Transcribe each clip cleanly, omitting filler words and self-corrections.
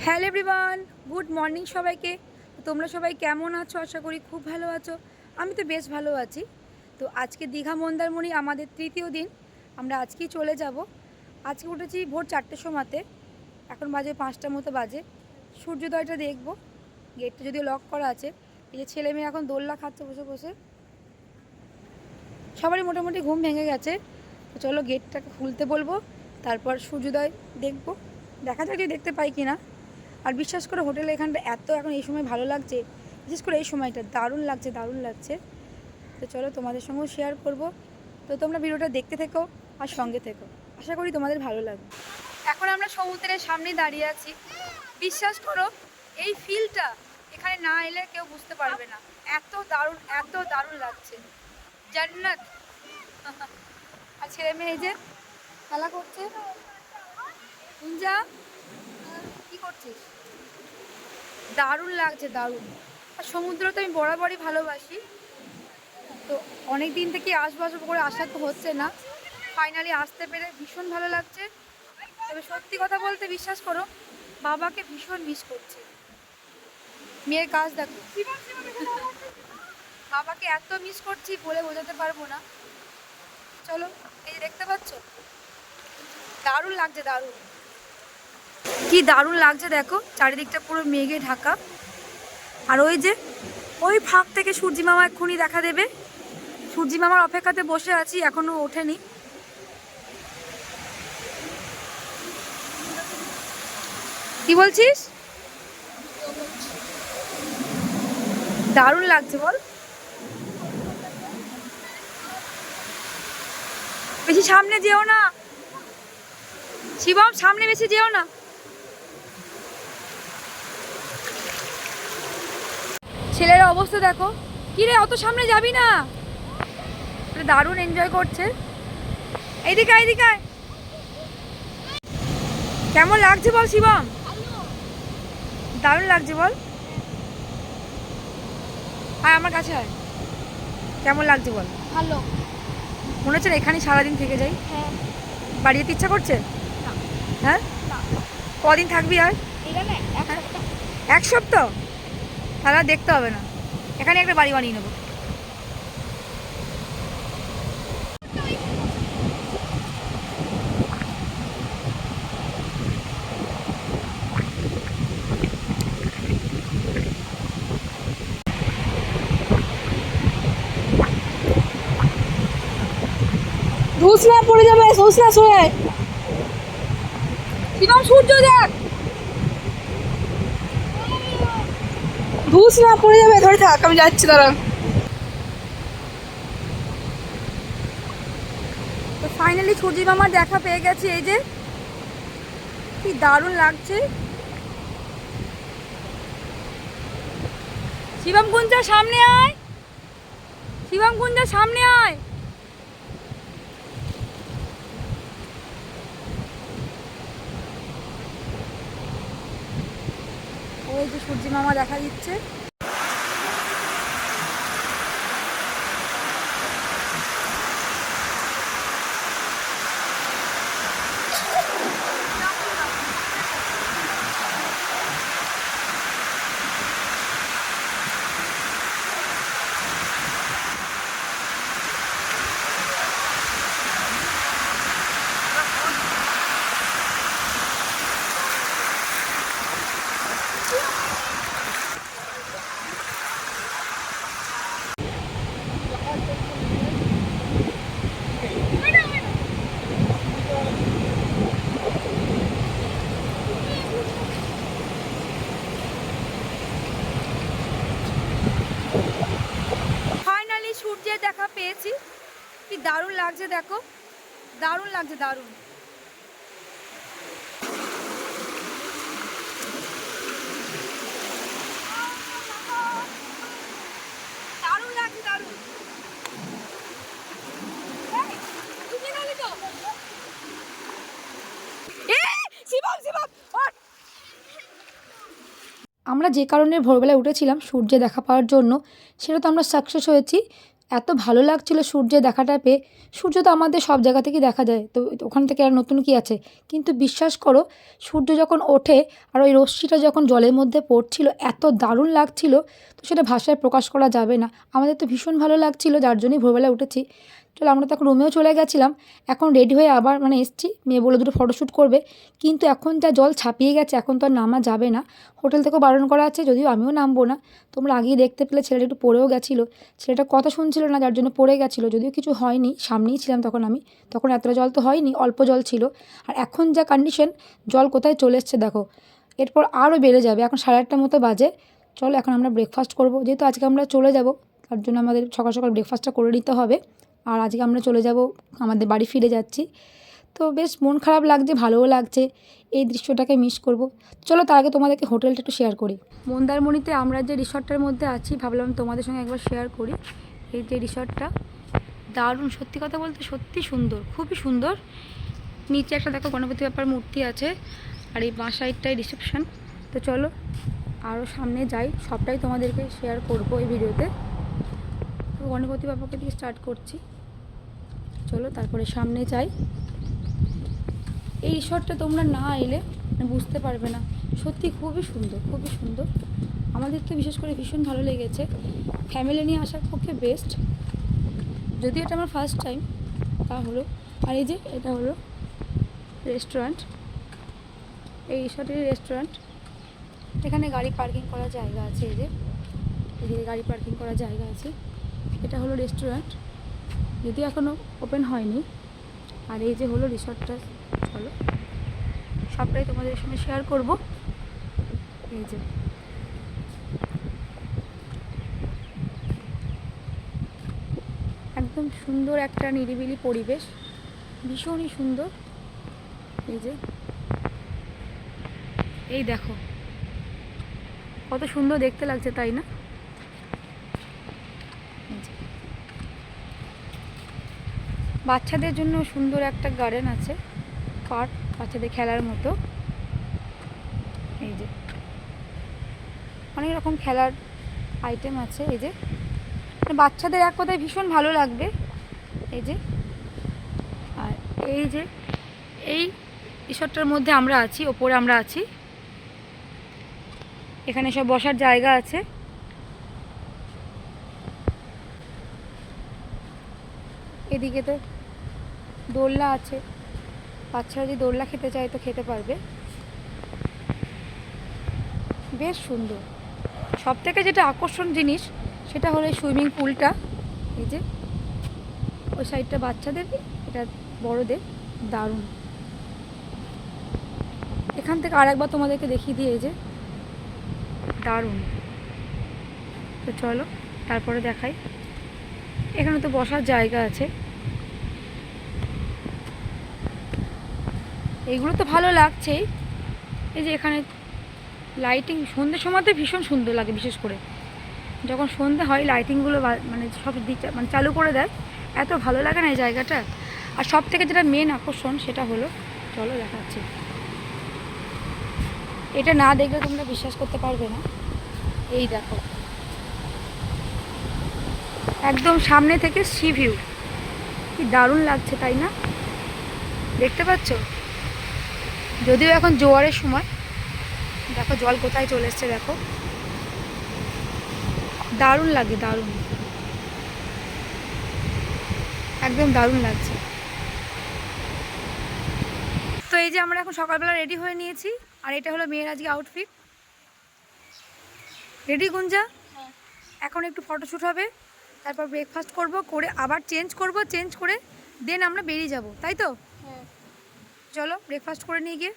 Hello everyone, good morning সবাইকে। তোমরা সবাই কেমন আছো? আশা করি খুব ভালো আছো। আমি তো বেশ ভালো আছি। তো আজকে দীঘা মন্দারমণি আমাদের তৃতীয় দিন। আমরা আজকেই চলে যাব। আজকে উঠেছি ভোর 4টের সময়তে, এখন বাজে 5টার মতো বাজে। সূর্যোদয়টা দেখব। গেটটা যদিও লক করা আছে। এই যে ছেলে মেয়ে এখন দোলনা খাচ্ছে বসে বসে, সবারই মোটামুটি ঘুম ভেঙে গেছে। তো চলো গেটটাকে খুলতে বলবো, তারপর সূর্যোদয় দেখব। দেখা যাক যদি দেখতে পাই কি না। আর বিশ্বাস করে হোটেলে এখানটা এত এখন এই সময় ভালো লাগছে, বিশেষ করে এই সময়টা দারুণ লাগছে দারুণ লাগছে। তো চলো তোমাদের সঙ্গেও শেয়ার করব। তো তোমরা ভিডিওটা দেখতে থেকো আর সঙ্গে থেকো, আশা করি তোমাদের ভালো লাগবে। এখন আমরা সমুদ্রের সামনে দাঁড়িয়ে আছি। বিশ্বাস করো এই ফিলটা এখানে না এলে কেউ বুঝতে পারবে না। এত দারুণ লাগছে, জান্নাত। আর ছেলে মেয়ে এই যে খেলা করছে। কুঞ্জা, কি করছিস? দারুণ লাগছে দারুণ। আর সমুদ্র তো আমি বরাবরই ভালোবাসি। তো অনেক দিন থেকে আসবো করে আসা তো হচ্ছে না, ফাইনালি আসতে পেরে ভীষণ ভালো লাগছে। তবে সত্যি কথা বলতে বিশ্বাস করো, বাবাকে ভীষণ মিস করছি। মেয়ের কাজ দেখো, বাবাকে এত মিস করছি বলে বোঝাতে পারবো না। চলো, এই যে দেখতে পাচ্ছ, দারুণ লাগছে দারুণ। কি দারুণ লাগছে দেখো, চারিদিকটা পুরো মেঘে ঢাকা। আর ওই যে ওই ফাঁক থেকে সূর্যি মামা এক্ষুনি দেখা দেবে। সূর্যি মামার অপেক্ষাতে বসে আছি, এখনো ওঠেনি। কি বলছিস? দারুণ লাগছে বল। বেশি সামনে যেও না শিবম, সামনে বেশি যেও না। ছেলের অবস্থা দেখো। কি রে, অত সামনে যাবি না। দারুণ এনজয় করছে। এইদিকে এইদিকে। কেমন লাগছে বল শিবম? দারুণ লাগছে বল। আয় আমার কাছে আয়। কেমন লাগছে বল? ভালো। মনে হচ্ছে না এখানেই সারাদিন থেকে যাই? হ্যাঁ। বাড়ি যেতে ইচ্ছা করছে? হ্যাঁ। কদিন থাকবি আর? এক সপ্তাহ? তাহলে আর দেখতে হবে না, এখানে একটা বাড়ি বানিয়ে নেবো। ধুস না পড়ে যাবে, ধুস না সরে। শিবম সূর্য দেখ। ধুস না পড়ে যাবে, ধরে থাক, আমি যাচ্ছি দাঁড়া। তো ফাইনালি সূর্যি মামার দেখা পেয়ে গেছি। এই যে কি দারুণ লাগছে। শিবম কুঞ্জা সামনে আয়, শিবম কুঞ্জা সামনে আয়। ওই যে সূর্যি মামা দেখা দিচ্ছে। ফাইনালি সূর্যের দেখা পেয়েছি। কি দারুণ লাগছে দেখো, দারুণ লাগছে দারুণ। দারুণ লাগছে দারুণ। আমরা যে কারণে ভোরবেলায় উঠেছিলাম সূর্য দেখা পাওয়ার জন্য, সেটা তো আমরা সাকসেস হয়েছি। এত ভালো লাগছিল সূর্যের দেখাটা পেয়ে। সূর্য তো আমাদের সব জায়গা থেকেই দেখা যায়, তো ওখান থেকে আর নতুন কী আছে। কিন্তু বিশ্বাস করো, সূর্য যখন ওঠে আর ওই রশ্মিটা যখন জলের মধ্যে পড়ছিল, এত দারুণ লাগছিল, তো সেটা ভাষায় প্রকাশ করা যাবে না। আমাদের তো ভীষণ ভালো লাগছিল, যার জন্যই ভোরবেলা উঠেছি। চলো, আমরা তো এখন রুমেও চলে গেছিলাম। এখন রেডি হয়ে আবার এসছি। মেয়ে বলে দুটো ফটোশ্যুট করবে, কিন্তু এখন যা জল ছাপিয়ে গেছে, এখন তো আর নামা যাবে না। হোটেল থেকেও বারণ করা আছে, যদিও আমিও নামবো না। তোমরা আগেই দেখতে পেলে ছেলেটা একটু পড়েও গেছিলো। ছেলেটা কথা শুনছিল না, যার জন্য পড়ে গেছিলো। যদিও কিছু হয়নি, সামনেই ছিলাম তখন আমি। তখন এতটা জল তো হয়নি, অল্প জল ছিল। আর এখন যা কন্ডিশন, জল কোথায় চলে এসছে দেখো। এরপর আরও বেড়ে যাবে। এখন 8:30 মতো বাজে। চলো, এখন আমরা ব্রেকফাস্ট করবো, যেহেতু আজকে আমরা চলে যাব, তার জন্য আমাদের সকাল সকাল ব্রেকফাস্টটা করে নিতে হবে। আর আজকে আমরা চলে যাব, আমাদের বাড়ি ফিরে যাচ্ছি। তো বেশ মন খারাপ লাগছে, ভালোও লাগছে, এই দৃশ্যটাকে মিস করব। চলো, তার আগে তোমাদেরকে হোটেলটা একটু শেয়ার করি। মন্দারমণিতে আমরা যে রিসর্টটার মধ্যে আছি, ভাবলাম তোমাদের সঙ্গে একবার শেয়ার করি। এই যে রিসর্টটা, দারুণ, সত্যি কথা বলতে সত্যি সুন্দর, খুবই সুন্দর। নিচে একটা দেখো গণপতি বাপ্পার মূর্তি আছে, আর এই বাঁ সাইডটাই রিসেপশন। তো চলো আরও সামনে যাই, সবটাই তোমাদেরকে শেয়ার করব এই ভিডিওতে। তো গণপতি বাপ্পাকে দিয়ে স্টার্ট করছি। চলো, তারপরে সামনে যাই। এই রিসর্টটা তোমরা না এলে বুঝতে পারবে না, সত্যি খুবই সুন্দর, খুবই সুন্দর। আমাদের তো বিশেষ করে ভীষণ ভালো লেগেছে। ফ্যামিলি নিয়ে আসার পক্ষে বেস্ট, যদিও এটা আমার ফার্স্ট টাইম, তা হলো। আর এই যে এটা হলো রেস্টুরেন্ট, এই রিসর্টের রেস্টুরেন্ট। এখানে গাড়ি পার্কিং করার জায়গা আছে, এই যে এদিকে গাড়ি পার্কিং করার জায়গা আছে। এটা হলো রেস্টুরেন্ট, যদিও এখনও ওপেন হয়নি। আর এই যে হলো রিসর্টটা। চলো, সবটাই তোমাদের সঙ্গে শেয়ার করব। এই যে একদম সুন্দর একটা নিরিবিলি পরিবেশ, ভীষণই সুন্দর। এই যে এই দেখো কত সুন্দর দেখতে লাগছে, তাই না? বাচ্চাদের জন্য সুন্দর একটা গার্ডেন আছে, পার্ক, বাচ্চাদের খেলার মতো। এই যে অনেক রকম খেলার আইটেম আছে। এই যে বাচ্চাদের এক কথায় ভীষণ ভালো লাগবে। এই যে, আর এই যে এই রিসর্টটার মধ্যে আমরা আছি, ওপরে আমরা আছি। এখানে সব বসার জায়গা আছে। এদিকে তো দোলনা আছে, বাচ্চারা যদি দোলনা খেতে চায় তো খেতে পারবে। বেশ সুন্দর। সব থেকে যেটা আকর্ষণ জিনিস, সেটা হলো এই সুইমিং পুলটা। এই যে ওই সাইডটা বাচ্চাদের, এটা বড়দের। দারুণ। এখান থেকে আরেকবার তোমাদেরকে দেখিয়ে দিয়ে, এই যে দারুণ। তো চলো তারপরে দেখাই। এখানে তো বসার জায়গা আছে। এইগুলো তো ভালো লাগছেই। এই যে এখানে লাইটিং সন্ধ্যের সময়তে ভীষণ সুন্দর লাগে, বিশেষ করে যখন সন্ধ্যে হয় লাইটিংগুলো সব দিক চালু করে দেয়, এত ভালো লাগে না এই জায়গাটা। আর সব থেকে যেটা মেন আকর্ষণ, সেটা হলো, চলো দেখাচ্ছি। এটা না দেখলে তোমরা বিশ্বাস করতে পারবে না। এই দেখো, একদম সামনে থেকে সি ভিউ, কি দারুণ লাগছে, তাই না? দেখতে পাচ্ছ? যদিও এখন জোয়ারের সময়, দেখো জল কোথায় চলে এসছে, দেখো দারুণ লাগে, দারুণ, একদম দারুণ লাগছে। তো এই যে আমরা এখন সকালবেলা রেডি হয়ে নিয়েছি, আর এটা হলো মেয়ের আজকে আউটফিট। রেডি গুঞ্জা? এখন একটু ফটোশ্যুট হবে, তারপর ব্রেকফাস্ট করব, করে আবার চেঞ্জ করব, চেঞ্জ করে দেন আমরা বেরিয়ে যাব, তাই তো? চলো ব্রেকফাস্ট করে নিয়ে গিয়ে।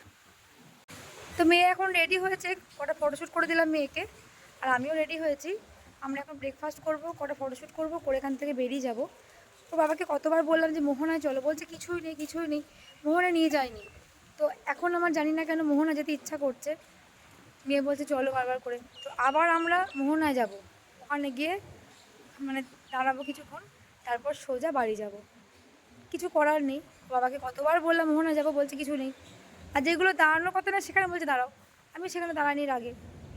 তো মেয়ে এখন রেডি হয়েছে, কটা ফটোশ্যুট করে দিলাম মেয়েকে, আর আমিও রেডি হয়েছি। আমরা এখন ব্রেকফাস্ট করব, কটা ফটোশ্যুট করব, করে এখান থেকে বেরিয়ে যাব। তো বাবাকে কতবার বললাম যে মোহনায় চলো, বলছে কিছুই নেই, কিছুই নেই, মোহনায় নিয়ে যায়নি। তো এখন আমার জানি না কেন মোহনা যেতে ইচ্ছা করছে। মেয়ে বলছে চলো বারবার করে। তো আবার আমরা মোহনায় যাব, ওখানে গিয়ে দাঁড়াবো কিছুক্ষণ, তারপর সোজা বাড়ি যাব। কিছু করার নেই। বাবাকে কতবার বললাম মোহনায় যাবো, বলছে কিছু নেই। আর যেগুলো দাঁড়ানোর কথা না, সেখানে বলছে দাঁড়াও। আমি সেখানে দাঁড়ানির আগে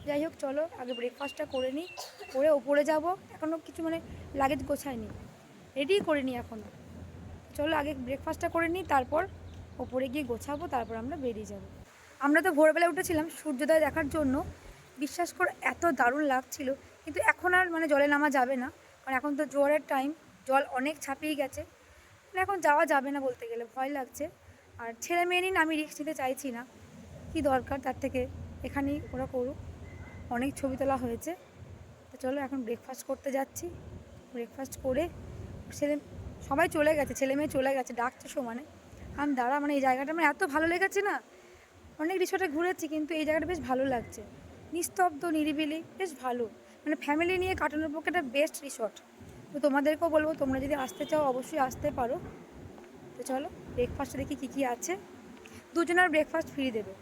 যাই হোক চলো আগে ব্রেকফাস্টটা করে নিই, করে ওপরে যাব। এখনও কিছু মানে লাগেজ গোছায়নি, রেডি করিনি এখনও। চলো আগে ব্রেকফাস্টটা করে নিই, তারপর ওপরে গিয়ে গোছাবো, তারপর আমরা বেরিয়ে যাব। আমরা তো ভোরবেলা উঠেছিলাম সূর্যোদয় দেখার জন্য, বিশ্বাস করে এত দারুণ লাগছিল। কিন্তু এখন আর মানে জলে নামা যাবে না, কারণ এখন তো জোয়ারের টাইম, জল অনেক ছাপিয়ে গেছে, মানে এখন যাওয়া যাবে না বলতে গেলে, ভয় লাগছে। আর ছেলে মেয়ে নিন আমি রিস্ক নিতে চাইছি না, কি দরকার তার থেকে, এখানেই ওরা করুক। অনেক ছবি তোলা হয়েছে। তো চলো এখন ব্রেকফাস্ট করতে যাচ্ছি। ব্রেকফাস্ট করে সবাই চলে গেছে, ছেলে মেয়ে চলে গেছে, ডাকছে সমানে। আমি দাঁড়া, মানে এই জায়গাটা আমার এত ভালো লেগেছে না। অনেক রিসোর্টে ঘুরেছি কিন্তু এই জায়গাটা বেশ ভালো লাগছে, নিস্তব্ধ নিরিবিলি, বেশ ভালো, মানে ফ্যামিলি নিয়ে কাটানোর পক্ষে একটা বেস্ট রিসোর্ট। তো তোমাদেরকেও বলবো তোমরা যদি আসতে চাও অবশ্যই আসতে পারো। তো চলো ব্রেকফাস্টে দেখি কী কী আছে। দুজনের ব্রেকফাস্ট ফ্রি দেবে,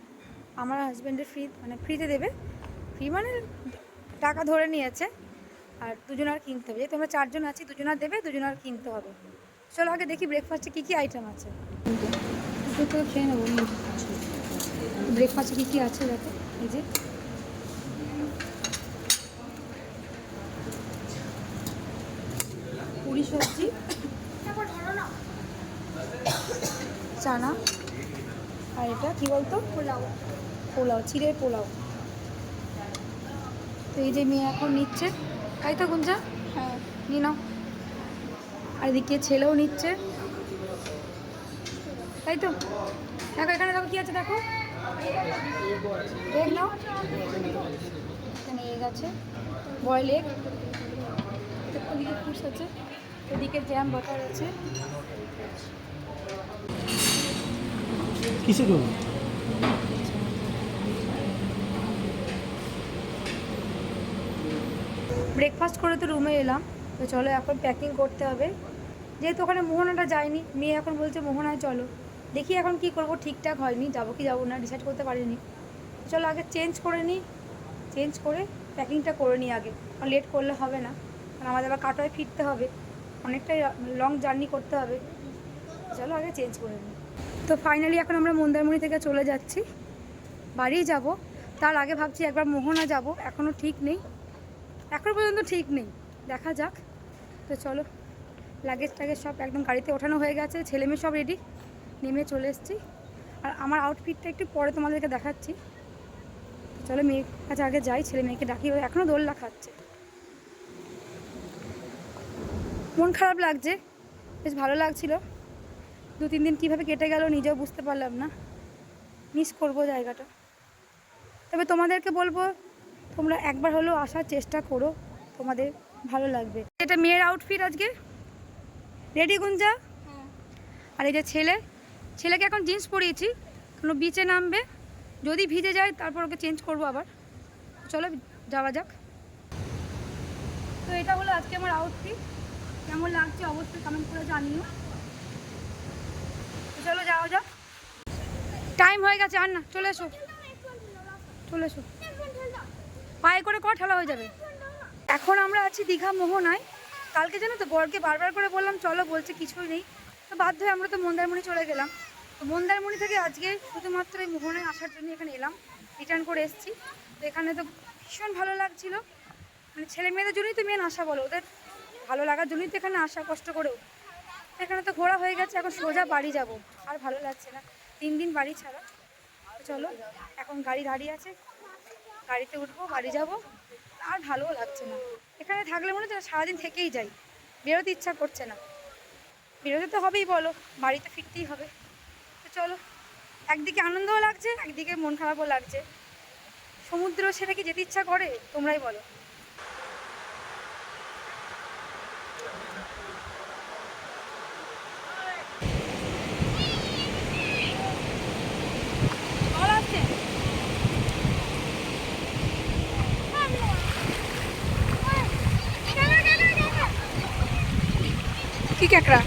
আমার হাজব্যান্ডের ফ্রি, মানে ফ্রিতে দেবে। ফ্রি মানে টাকা ধরে নিয়েছে, আর দুজনার কিনতে হবে, যেহেতু আমরা 4 জন আছি, দুজনার দেবে, দুজনার কিনতে হবে। চলো আগে দেখি ব্রেকফাস্টে কী কী আইটেম আছে। দুটো খেয়ে নেবো। ব্রেকফাস্টে কী কী আছে দেখো, এই যে পুরি সবজি, চানা, আর এটা কী বলতো, পোলাও, পোলাও, চিড়ের পোলাও। তো এই যে মেয়ে এখন নিচ্ছে, তাই তো গুঞ্জা? হ্যাঁ নিয়ে নাও। আর এদিকে ছেলেও নিচ্ছে, তাই তো? দেখো এখানে দেখো কী আছে, দেখো এগ নাও, এখানে এগ আছে, বয়েল এগ, ওদিকে ফ্রুটস আছে, ওদিকে জ্যাম বাটার আছে। কিসে করবো? ব্রেকফাস্ট করে তো রুমে এলাম, তো চলো এখন প্যাকিং করতে হবে। যেহেতু ওখানে মোহনাটা যায়নি, মেয়ে এখন বলছে মোহনায় চলো, দেখি এখন কি করব, ঠিকঠাক হয়নি, যাবো কি যাবো না ডিসাইড করতে পারিনি। চলো আগে চেঞ্জ করে নিই, চেঞ্জ করে প্যাকিংটা করে নিই আগে, কারণ লেট করলে হবে না, কারণ আমাদের আবার কাটোয় ফিরতে হবে, অনেকটাই লং জার্নি করতে হবে। চলো আগে চেঞ্জ করে নিই। তো ফাইনালি এখন আমরা মন্দারমণি থেকে চলে যাচ্ছি, বাড়ি যাব। তার আগে ভাবছি একবার মোহনা যাব, এখনও ঠিক নেই, এখনও পর্যন্ত ঠিক নেই, দেখা যাক। তো চলো লাগেজ টাগেজ সব একদম গাড়িতে ওঠানো হয়ে গেছে, ছেলে মেয়ে সব রেডি, নেমে চলে এসেছি। আর আমার আউটফিটটা একটু পরে তোমাদেরকে দেখাচ্ছি। চলো মেয়ের কাছে আগে যাই, ছেলে মেয়েকে ডাকি, এখনও দোলনা খাচ্ছে। মন খারাপ লাগছে, বেশ ভালো লাগছিল, 2-3 দিন কীভাবে কেটে গেল নিজেও বুঝতে পারলাম না, মিস করবো জায়গাটা। তবে তোমাদেরকে বলবো তোমরা একবার হলেও আসার চেষ্টা করো, তোমাদের ভালো লাগবে। এটা মেয়ের আউটফিট আজকে রেডি গুঞ্জা। আর এই যে ছেলেকে এখন জিন্স পরিয়েছি, কারণ বিচে নামবে, যদি ভিজে যায় তারপর ওকে চেঞ্জ করবো আবার। চলো যাওয়া যাক। তো এটা হলো আজকে আমার আউটফিট, কেমন লাগছে অবশ্যই কমেন্ট করে জানিও। তো চলো যাওয়া যাক, টাইম হয়ে গেছে, আর না, চলে এসো চলে এসো, পায়ে করে ঠেলা হয়ে যাবে। এখন আমরা আছি দীঘা মোহনায়। কালকে জানো তো বরকে বারবার করে বললাম চলো, বলছে কিছুই নেই, তো বাধ্য হয়ে আমরা তো মন্দারমণি চলে গেলাম। তো মন্দারমণি থেকে আজকে শুধুমাত্র এই মোহনায় আসার জন্য এখানে এলাম, রিটার্ন করে এসেছি। তো এখানে তো ভীষণ ভালো লাগছিল, মানে ছেলে মেয়েদের জন্যই তো মেন আসা, বলো ওদের ভালো লাগার জন্যই তো এখানে আসা, কষ্ট করেও। এখানে তো ঘোরা হয়ে গেছে, এখন সোজা বাড়ি যাব, আর ভালো লাগছে না, 3 দিন বাড়ি ছাড়া। তো চলো এখন গাড়ি দাঁড়িয়ে আছে, গাড়িতে উঠবো, বাড়ি যাব। আর ভালোও লাগছে না, এখানে থাকলে মনে হচ্ছে সারাদিন থেকেই যাই, বেরোতে ইচ্ছা করছে না। বেরোতে তো হবেই বলো, বাড়িতে ফিরতেই হবে। তো চলো, একদিকে আনন্দও লাগছে, একদিকে মন খারাপও লাগছে। সমুদ্র ছেড়ে কি যেতে ইচ্ছা করে, তোমরাই বলো। কি কাঁকড়া,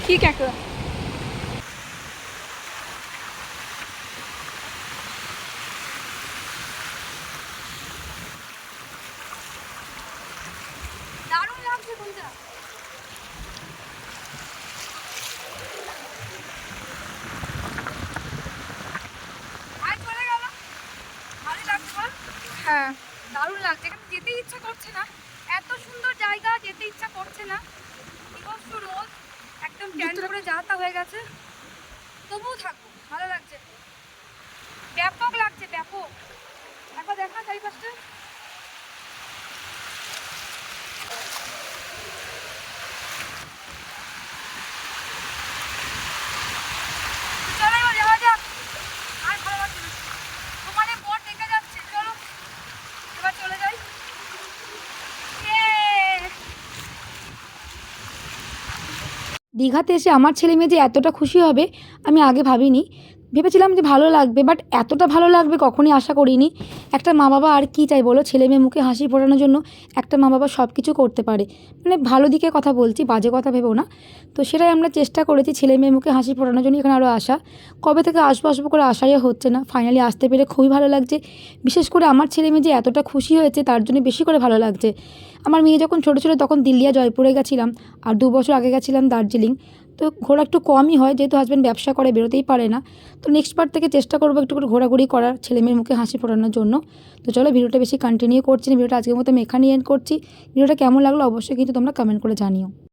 কি কাঁকড়া? দারুণ লাগছে কোনটা। আর চলে গেল, ভালোই কেমন লাগছে বল? হ্যাঁ দারুণ লাগছে, এখানে যেতে ইচ্ছা করছে না, এত সুন্দর জায়গা, যেতে ইচ্ছা করছে না। বিভৎস রোদ, একদম ট্যান করে যা তা হয়ে গেছে, তবুও থাকবো, ভালো লাগছে, ব্যাপক লাগছে, ব্যাপক। একবার দেখা চারিপাশটা। চলো এবার যাওয়া যাক, আর ভালো লাগছে না, তোমাদের পর দেখে যাচ্ছে, চলো এবার চলে যাই। দীঘাতে এসে আমার ছেলে মেয়ে যে এতটা খুশি হবে আমি আগে ভাবিনি, ভেবেছিলাম যে ভালো লাগবে, বাট এতটা ভালো লাগবে কখনই আশা করিনি। একটা মা বাবা আর কী চাই বলো, ছেলে মেয়ে মুখে হাসি ফোটানোর জন্য একটা মা বাবা সব কিছু করতে পারে, মানে ভালো দিকে কথা বলছি, বাজে কথা ভেবেও না। তো সেটাই আমরা চেষ্টা করেছি, ছেলে মেয়ে মুখে হাসি ফোটানোর জন্য এখানে আরও আসা। কবে থেকে আসবো আসবো করে আশাই হচ্ছে না, ফাইনালি আসতে পেরে খুবই ভালো লাগছে। বিশেষ করে আমার ছেলে মেয়ে যে এতটা খুশি হয়েছে তার জন্য বেশি করে ভালো লাগছে। আমার মেয়ে যখন ছোটো ছিল তখন দিল্লি আর জয়পুরে গেছিলাম, আর 2 বছর আগে গেছিলাম দার্জিলিং। তো ঘোরা একটু কমই হয়, যেহেতু হাজব্যান্ড ব্যবসা করে বেরোতেই পারে না। তো নেক্সট বার থেকে চেষ্টা করবো একটু করে ঘোরাঘুরি করার, ছেলে মেয়ের মুখে হাসি ফোটানোর জন্য। তো চলো ভিডিওটা বেশি কন্টিনিউ করছি না, ভিডিওটা আজকের মতো আমি এখানেই এন্ড করছি। ভিডিওটা কেমন লাগলো অবশ্যই কিন্তু তোমরা কমেন্ট করে জানিও।